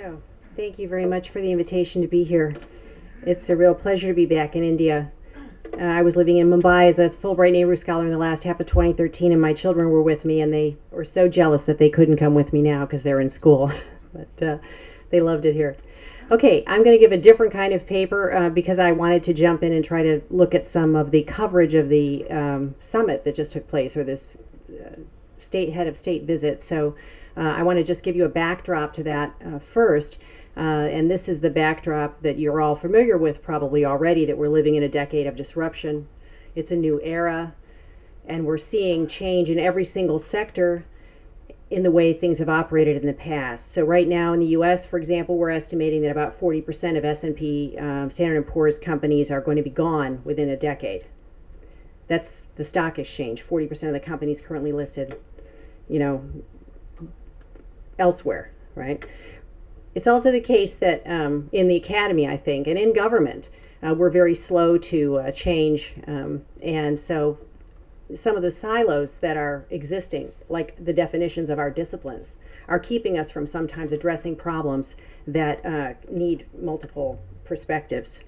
So, thank you very much for the invitation to be here. It's a real pleasure to be back in India. I was living in Mumbai as a Fulbright Nehru Scholar in the last half of 2013, and my children were with me, and they were so jealous that they couldn't come with me now because they're in school. But they loved it here. Okay, I'm going to give a different kind of paper because I wanted to jump in and try to look at some of the coverage of the summit that just took place, or this head of state visit. So I want to just give you a backdrop to that first. And this is the backdrop that you're all familiar with probably already, that we're living in a decade of disruption. It's a new era, and we're seeing change in every single sector in the way things have operated in the past. So right now in the US, for example, we're estimating that about 40% of S&P Standard & Poor's companies are going to be gone within a decade. That's the stock exchange. 40% of the companies currently listed, elsewhere, right? It's also the case that in the academy, I think, and in government, we're very slow to change. And so some of the silos that are existing, like the definitions of our disciplines, are keeping us from sometimes addressing problems that need multiple perspectives.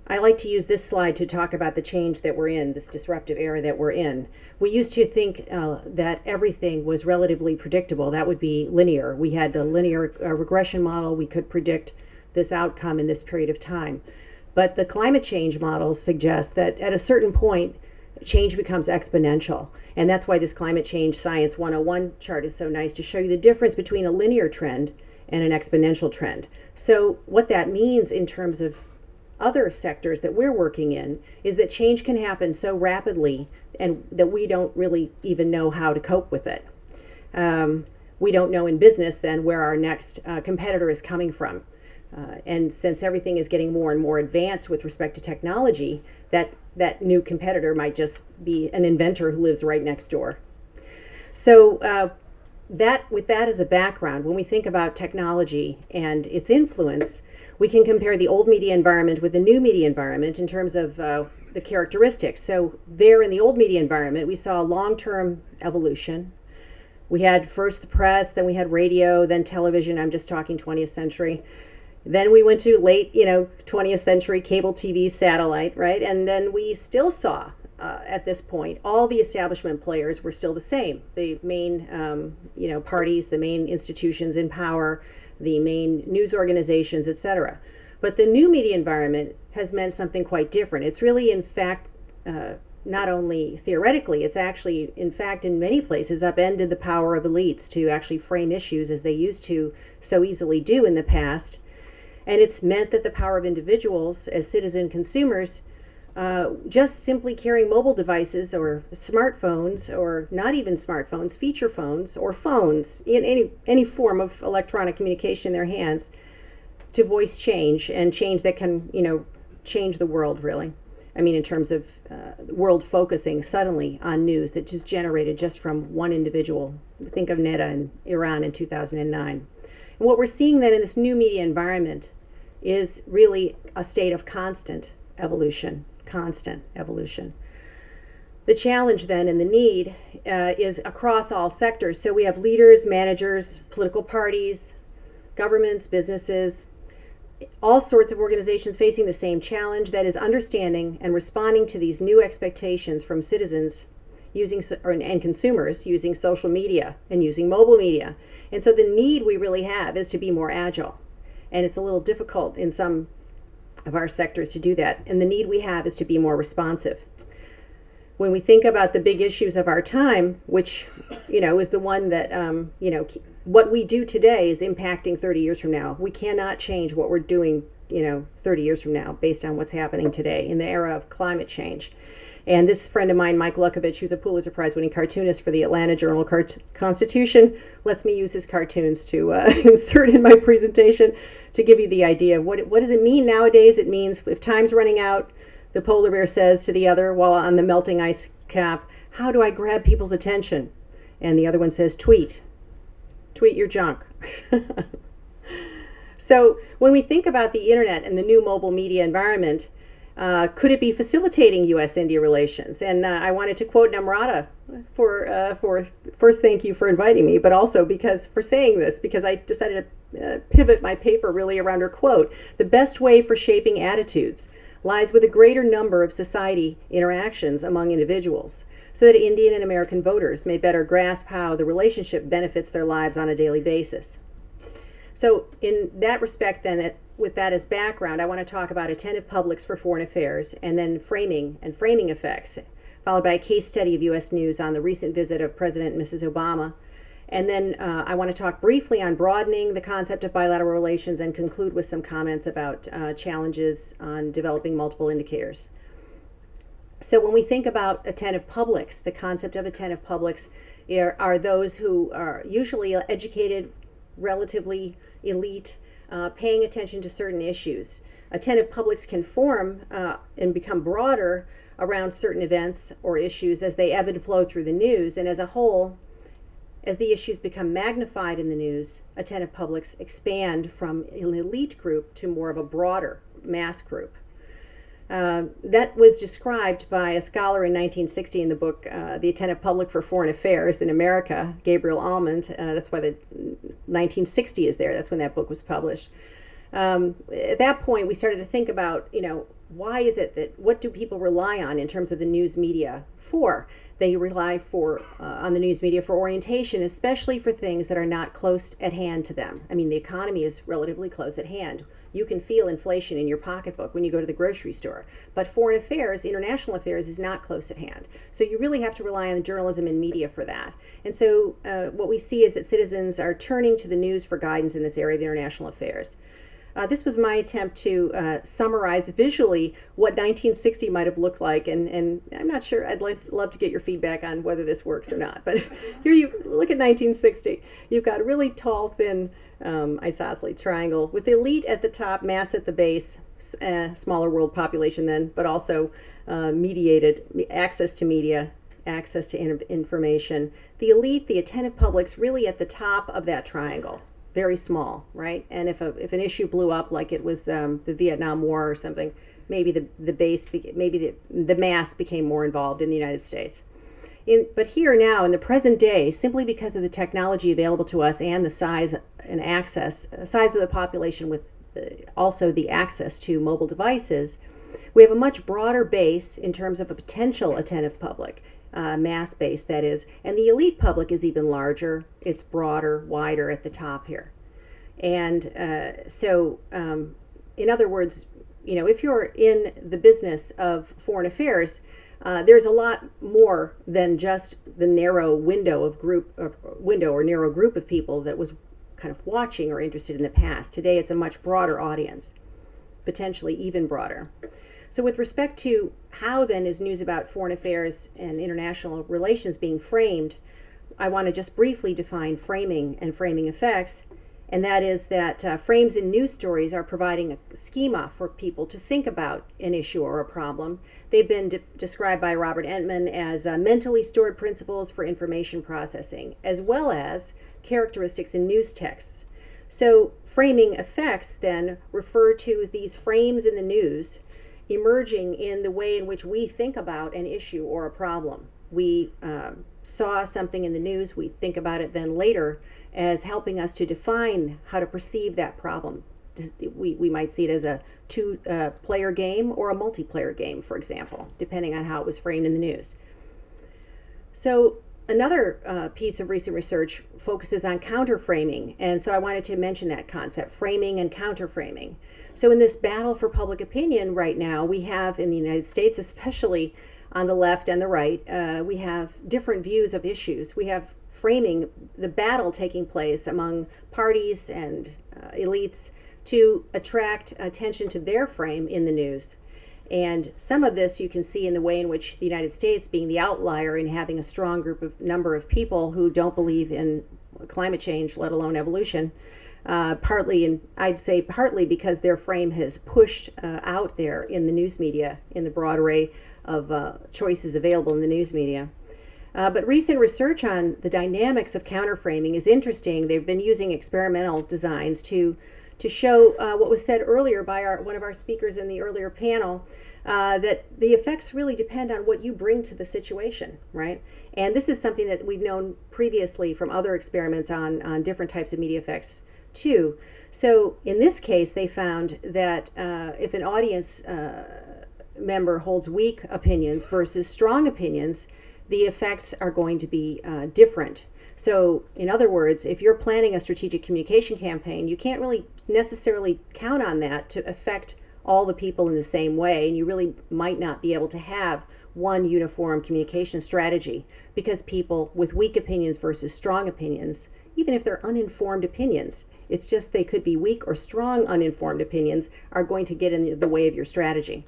I like to use this slide to talk about the change that we're in, this disruptive era that we're in. We used to think that everything was relatively predictable. That would be linear. We had a linear regression model. We could predict this outcome in this period of time. But the climate change models suggest that at a certain point, change becomes exponential. And that's why this Climate Change Science 101 chart is so nice, to show you the difference between a linear trend and an exponential trend. So what that means in terms of other sectors that we're working in is that change can happen so rapidly and that we don't really even know how to cope with it. We don't know in business then where our next competitor is coming from. And since everything is getting more and more advanced with respect to technology, that new competitor might just be an inventor who lives right next door. So with that as a background, when we think about technology and its influence, we can compare the old media environment with the new media environment in terms of the characteristics. So there in the old media environment, we saw a long-term evolution. We had first the press, then we had radio, then television. I'm just talking 20th century. Then we went to late, 20th century cable TV, satellite, right? And then we still saw, at this point, all the establishment players were still the same. The main, parties, the main institutions in power, the main news organizations, etc. But the new media environment has meant something quite different. It's really, in fact, not only theoretically, it's actually, in fact, in many places, upended the power of elites to actually frame issues as they used to so easily do in the past. And it's meant that the power of individuals as citizen consumers, just simply carrying mobile devices or smartphones, or not even smartphones, feature phones or phones in any form of electronic communication in their hands, to voice change, and change that can, change the world, really. I mean, in terms of the world focusing suddenly on news that just generated just from one individual. Think of Netta in Iran in 2009. And what we're seeing then in this new media environment is really a state of constant evolution. The challenge then and the need is across all sectors. So we have leaders, managers, political parties, governments, businesses, all sorts of organizations facing the same challenge, that is understanding and responding to these new expectations from citizens and consumers using social media and using mobile media. And so the need we really have is to be more agile. And it's a little difficult in some of our sectors to do that. And the need we have is to be more responsive. When we think about the big issues of our time, which, is the one that, what we do today is impacting 30 years from now. We cannot change what we're doing, 30 years from now based on what's happening today in the era of climate change. And this friend of mine, Mike Lukovich, who's a Pulitzer Prize-winning cartoonist for the Atlanta Journal-Constitution, lets me use his cartoons to insert in my presentation to give you the idea of what does it mean nowadays. It means if time's running out, the polar bear says to the other while on the melting ice cap, "How do I grab people's attention?" And the other one says, "Tweet. Tweet your junk." So when we think about the internet and the new mobile media environment, could it be facilitating U.S.-India relations? And I wanted to quote Namrata for first, thank you for inviting me, but also for saying this, because I decided to pivot my paper really around her quote. The best way for shaping attitudes lies with a greater number of society interactions among individuals, so that Indian and American voters may better grasp how the relationship benefits their lives on a daily basis. So in that respect then, with that as background, I want to talk about attentive publics for foreign affairs, and then framing and framing effects, followed by a case study of U.S. news on the recent visit of President and Mrs. Obama. And then I want to talk briefly on broadening the concept of bilateral relations and conclude with some comments about challenges on developing multiple indicators. So when we think about attentive publics, the concept of attentive publics are those who are usually educated, relatively elite, paying attention to certain issues. Attentive publics can form and become broader around certain events or issues as they ebb and flow through the news, and as a whole, as the issues become magnified in the news, attentive publics expand from an elite group to more of a broader mass group. That was described by a scholar in 1960 in the book The Attentive Public for Foreign Affairs in America, Gabriel Almond. That's why the 1960 is there. That's when that book was published. At that point, we started to think about, why is it that, what do people rely on in terms of the news media for? They rely on the news media for orientation, especially for things that are not close at hand to them. I mean, the economy is relatively close at hand. You can feel inflation in your pocketbook when you go to the grocery store. But foreign affairs, international affairs, is not close at hand. So you really have to rely on the journalism and media for that. And so what we see is that citizens are turning to the news for guidance in this area of international affairs. This was my attempt to summarize visually what 1960 might have looked like, and I'm not sure, I'd love to get your feedback on whether this works or not. But here you look at 1960. You've got a really tall, thin isosceles triangle with elite at the top, mass at the base, smaller world population then, but also mediated access to media, access to information. The elite, the attentive publics, really at the top of that triangle. Very small, right? And if an issue blew up, like it was the Vietnam War or something, maybe the mass became more involved in the United States. But here now, in the present day, simply because of the technology available to us and the size and size of the population with also the access to mobile devices, we have a much broader base in terms of a potential attentive public. Mass base, that is, and the elite public is even larger. It's broader, wider at the top here. And in other words, if you're in the business of foreign affairs, there's a lot more than just the narrow window or narrow group of people that was kind of watching or interested in the past. Today, it's a much broader audience, potentially even broader. So with respect to how then is news about foreign affairs and international relations being framed, I want to just briefly define framing and framing effects, and that is that frames in news stories are providing a schema for people to think about an issue or a problem. They've been described by Robert Entman as mentally stored principles for information processing, as well as characteristics in news texts. So framing effects then refer to these frames in the news emerging in the way in which we think about an issue or a problem. We saw something in the news, we think about it then later as helping us to define how to perceive that problem. We might see it as a two-player game or a multiplayer game, for example, depending on how it was framed in the news. So another piece of recent research focuses on counterframing, and so I wanted to mention that concept, framing and counterframing. So in this battle for public opinion right now, we have in the United States, especially on the left and the right, we have different views of issues. We have framing, the battle taking place among parties and elites to attract attention to their frame in the news. And some of this you can see in the way in which the United States, being the outlier in having a strong number of people who don't believe in climate change, let alone evolution, I'd say partly because their frame has pushed out there in the news media, in the broad array of choices available in the news media. But recent research on the dynamics of counterframing is interesting. They've been using experimental designs to show what was said earlier by one of our speakers in the earlier panel, that the effects really depend on what you bring to the situation, right? And this is something that we've known previously from other experiments on different types of media effects too. So in this case, they found that if an audience member holds weak opinions versus strong opinions, the effects are going to be different. So in other words, if you're planning a strategic communication campaign, you can't really necessarily count on that to affect all the people in the same way, and you really might not be able to have one uniform communication strategy, because people with weak opinions versus strong opinions, even if they're uninformed opinions, it's just they could be weak or strong uninformed opinions, are going to get in the way of your strategy.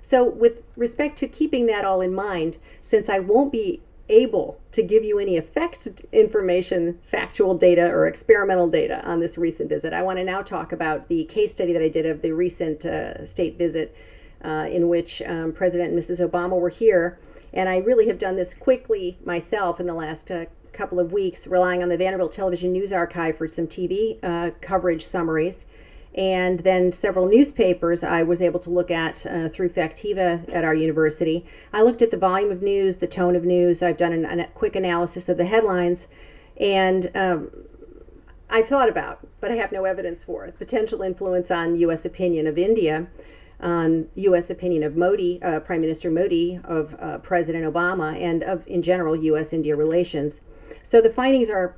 So with respect to keeping that all in mind, since I won't be able to give you any effects information, factual data, or experimental data on this recent visit, I want to now talk about the case study that I did of the recent state visit in which President and Mrs. Obama were here. And I really have done this quickly myself in the last couple of weeks, relying on the Vanderbilt Television News Archive for some TV coverage summaries. And then several newspapers I was able to look at through Factiva at our university. I looked at the volume of news, the tone of news. I've done a quick analysis of the headlines. And I thought about, but I have no evidence for it, potential influence on U.S. opinion of India, on U.S. opinion of Modi, Prime Minister Modi, of President Obama, and of, in general, U.S.-India relations. So the findings are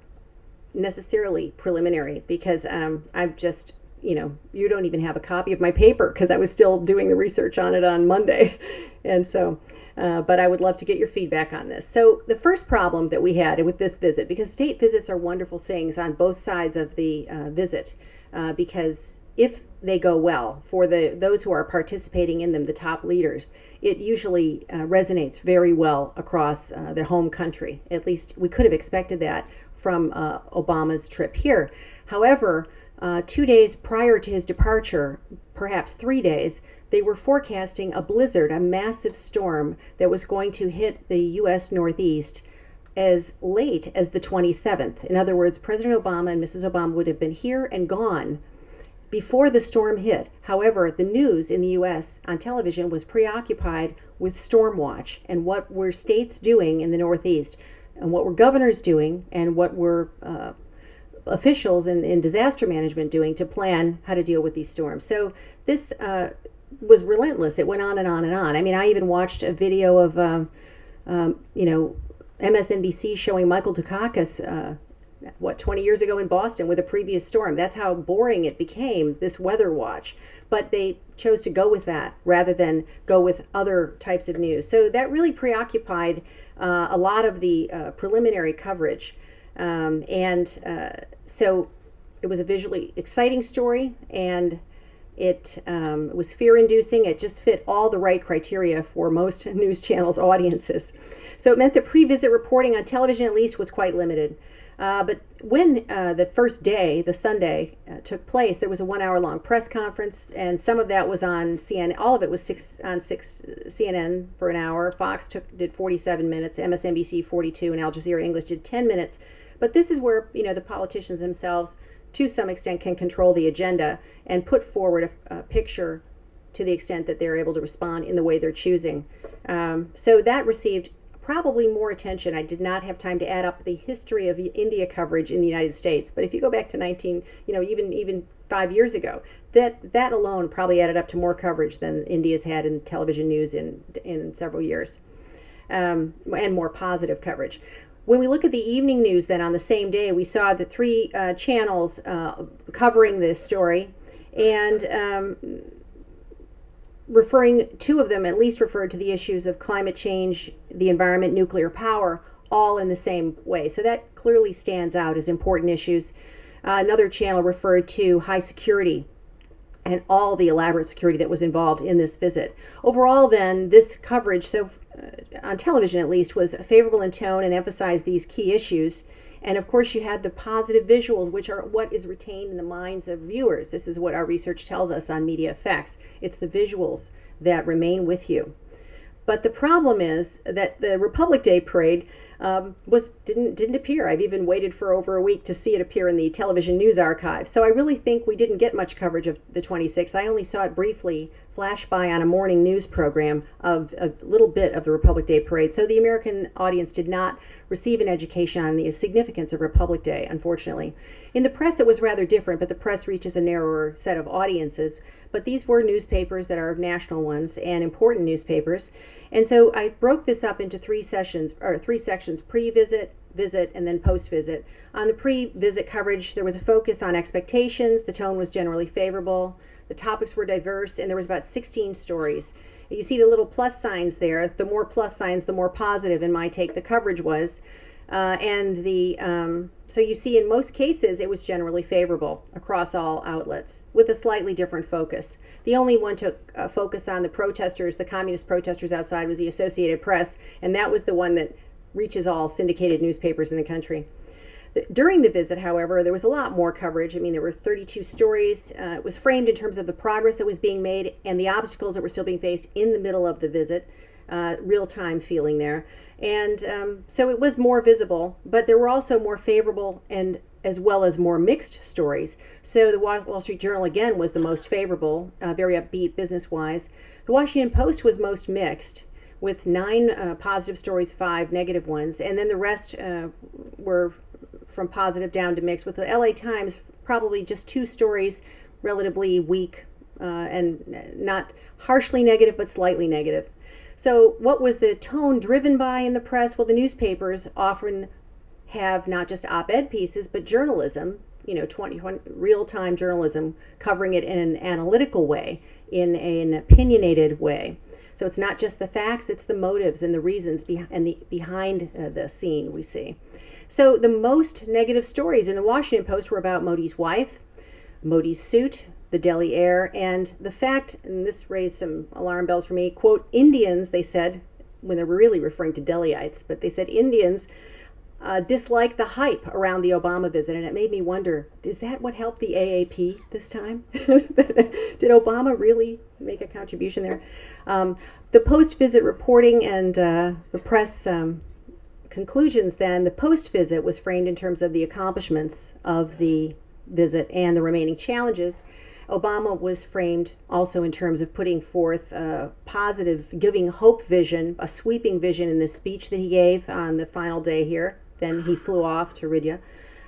necessarily preliminary, because I've just, you don't even have a copy of my paper, because I was still doing the research on it on Monday. And so, but I would love to get your feedback on this. So the first problem that we had with this visit, because state visits are wonderful things on both sides of the visit, because if they go well for those who are participating in them, the top leaders, it usually resonates very well across the home country. At least we could have expected that from Obama's trip here. However, 2 days prior to his departure, perhaps 3 days, they were forecasting a blizzard, a massive storm that was going to hit the U.S. Northeast as late as the 27th. In other words, President Obama and Mrs. Obama would have been here and gone before the storm hit. However, the news in the U.S. on television was preoccupied with storm watch and what were states doing in the Northeast, and what were governors doing, and what were officials in disaster management doing to plan how to deal with these storms. So this was relentless. It went on and on and on. I mean, I even watched a video of, MSNBC showing Michael Dukakis 20 years ago in Boston with a previous storm. That's how boring it became, this weather watch. But they chose to go with that rather than go with other types of news. So that really preoccupied a lot of the preliminary coverage. So it was a visually exciting story, and it was fear-inducing. It just fit all the right criteria for most news channels' audiences. So it meant that pre-visit reporting on television, at least, was quite limited. But when the first day, the Sunday, took place, there was a 1 hour long press conference, and some of that was on CNN. All of it was CNN for an hour. Fox did 47 minutes, MSNBC 42, and Al Jazeera English did 10 minutes. But this is where the politicians themselves, to some extent, can control the agenda and put forward a picture to the extent that they're able to respond in the way they're choosing. So that received probably more attention. I did not have time to add up the history of India coverage in the United States, but if you go back to even 5 years ago, that alone probably added up to more coverage than India's had in television news in several years, and more positive coverage. When we look at the evening news, then on the same day, we saw the three channels covering this story, and two of them at least referred to the issues of climate change, the environment, nuclear power, all in the same way. So that clearly stands out as important issues. Another channel referred to high security and all the elaborate security that was involved in this visit. Overall, then, this coverage, on television at least, was favorable in tone and emphasized these key issues. And of course, you had the positive visuals, which are what is retained in the minds of viewers. This is what our research tells us on media effects. It's the visuals that remain with you. But the problem is that the Republic Day parade didn't appear. I've even waited for over a week to see it appear in the television news archive. So I really think we didn't get much coverage of the 26th. I only saw it briefly flash by on a morning news program of a little bit of the Republic Day parade. So the American audience did not receive an education on the significance of Republic Day, unfortunately. In the press, it was rather different, but the press reaches a narrower set of audiences. But these were newspapers that are national ones and important newspapers. And so I broke this up into three sections: pre-visit, visit, and then post-visit. On the pre-visit coverage, there was a focus on expectations. The tone was generally favorable. The topics were diverse, and there was about 16 stories. You see the little plus signs there. The more plus signs, the more positive, in my take, the coverage was. So you see in most cases it was generally favorable across all outlets with a slightly different focus. The only one to focus on the protesters, the communist protesters outside, was the Associated Press, and that was the one that reaches all syndicated newspapers in the country. During the visit, however, there was a lot more coverage. I mean, there were 32 stories. It was framed in terms of the progress that was being made and the obstacles that were still being faced in the middle of the visit, real-time feeling there. And so it was more visible, but there were also more favorable and as well as more mixed stories. So the Wall Street Journal, again, was the most favorable, very upbeat business-wise. The Washington Post was most mixed, with 9 positive stories, 5 negative ones, and then the rest were from positive down to mixed, with the LA Times probably just 2 stories, relatively weak and not harshly negative, but slightly negative. So what was the tone driven by in the press? Well, the newspapers often have not just op-ed pieces, but journalism, real-time journalism, covering it in an analytical way, in an opinionated way. So it's not just the facts, it's the motives and the reasons behind the scene we see. So the most negative stories in the Washington Post were about Modi's wife, Modi's suit, the Delhi air, and the fact, and this raised some alarm bells for me, quote, Indians, they said, when they were really referring to Delhiites, but they said Indians dislike the hype around the Obama visit, and it made me wonder, is that what helped the AAP this time? Did Obama really make a contribution there? The post-visit reporting and the press conclusions then, the post-visit was framed in terms of the accomplishments of the visit and the remaining challenges. Obama was framed also in terms of putting forth a positive, giving hope vision, a sweeping vision in the speech that he gave on the final day here. Then he flew off to Riyadh.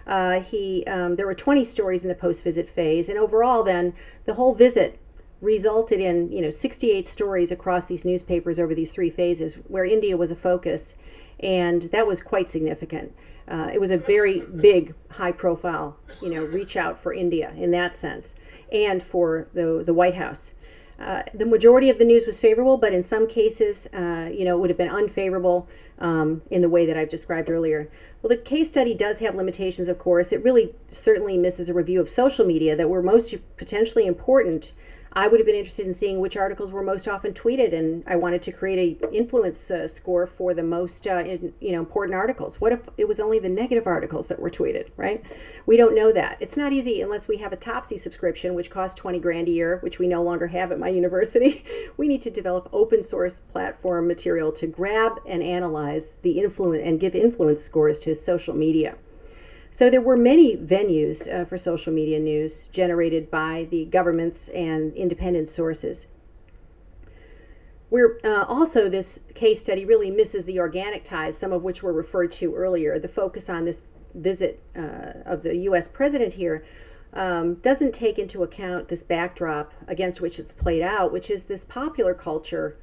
There were 20 stories in the post-visit phase, and overall then the whole visit resulted in 68 stories across these newspapers over these 3 phases, where India was a focus, and that was quite significant. It was a very big, high-profile, reach out for India in that sense, and for the White House. The majority of the news was favorable, but in some cases, it would have been unfavorable in the way that I've described earlier. Well, the case study does have limitations, of course. It really certainly misses a review of social media that were most potentially important. I would have been interested in seeing which articles were most often tweeted, and I wanted to create an influence score for the most important articles. What if it was only the negative articles that were tweeted, right? We don't know that. It's not easy unless we have a Topsy subscription, which costs $20,000 a year, which we no longer have at my university. We need to develop open source platform material to grab and analyze the influence and give influence scores to social media. So there were many venues for social media news generated by the governments and independent sources. Also, this case study really misses the organic ties, some of which were referred to earlier. The focus on this visit of the U.S. president here doesn't take into account this backdrop against which it's played out, which is this popular culture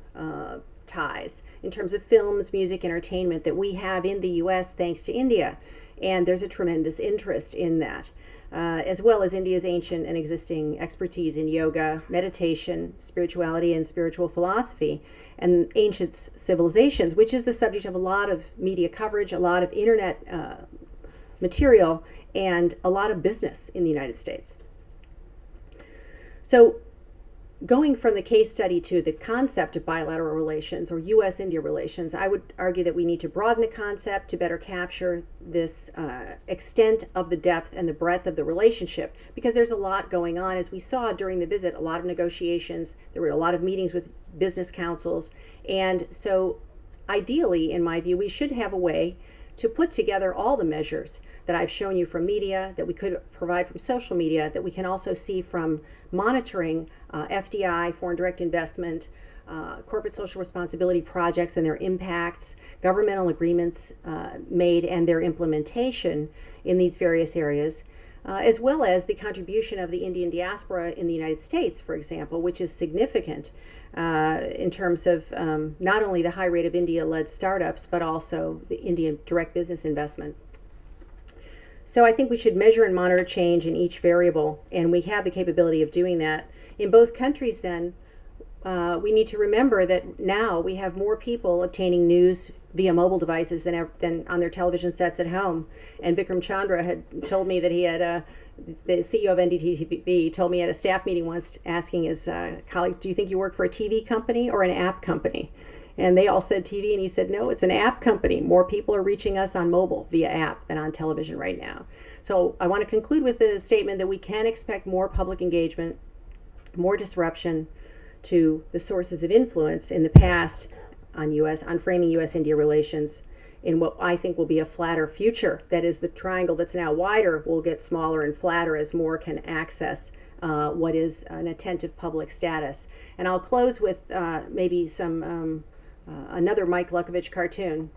ties in terms of films, music, entertainment that we have in the U.S. thanks to India. And there's a tremendous interest in that, as well as India's ancient and existing expertise in yoga, meditation, spirituality, and spiritual philosophy, and ancient civilizations, which is the subject of a lot of media coverage, a lot of internet material, and a lot of business in the United States. So going from the case study to the concept of bilateral relations or U.S.-India relations, I would argue that we need to broaden the concept to better capture this extent of the depth and the breadth of the relationship, because there's a lot going on. As we saw during the visit, a lot of negotiations, there were a lot of meetings with business councils, and so ideally, in my view, we should have a way to put together all the measures that I've shown you from media, that we could provide from social media, that we can also see from monitoring FDI, foreign direct investment, corporate social responsibility projects and their impacts, governmental agreements made and their implementation in these various areas, as well as the contribution of the Indian diaspora in the United States, for example, which is significant in terms of not only the high rate of India-led startups, but also the Indian direct business investment. So I think we should measure and monitor change in each variable, and we have the capability of doing that. In both countries, then, we need to remember that now we have more people obtaining news via mobile devices than on their television sets at home. And Vikram Chandra had told me that he had, the CEO of NDTV told me at a staff meeting once, asking his colleagues, do you think you work for a TV company or an app company? And they all said TV, and he said, no, it's an app company. More people are reaching us on mobile via app than on television right now. So I want to conclude with the statement that we can expect more public engagement, more disruption to the sources of influence in the past on framing U.S.-India relations in what I think will be a flatter future. That is, the triangle that's now wider will get smaller and flatter as more can access what is an attentive public status. And I'll close with maybe some another Mike Lukovich cartoon,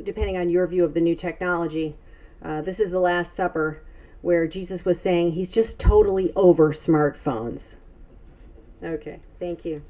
depending on your view of the new technology. This is the Last Supper, where Jesus was saying he's just totally over smartphones. Okay, thank you.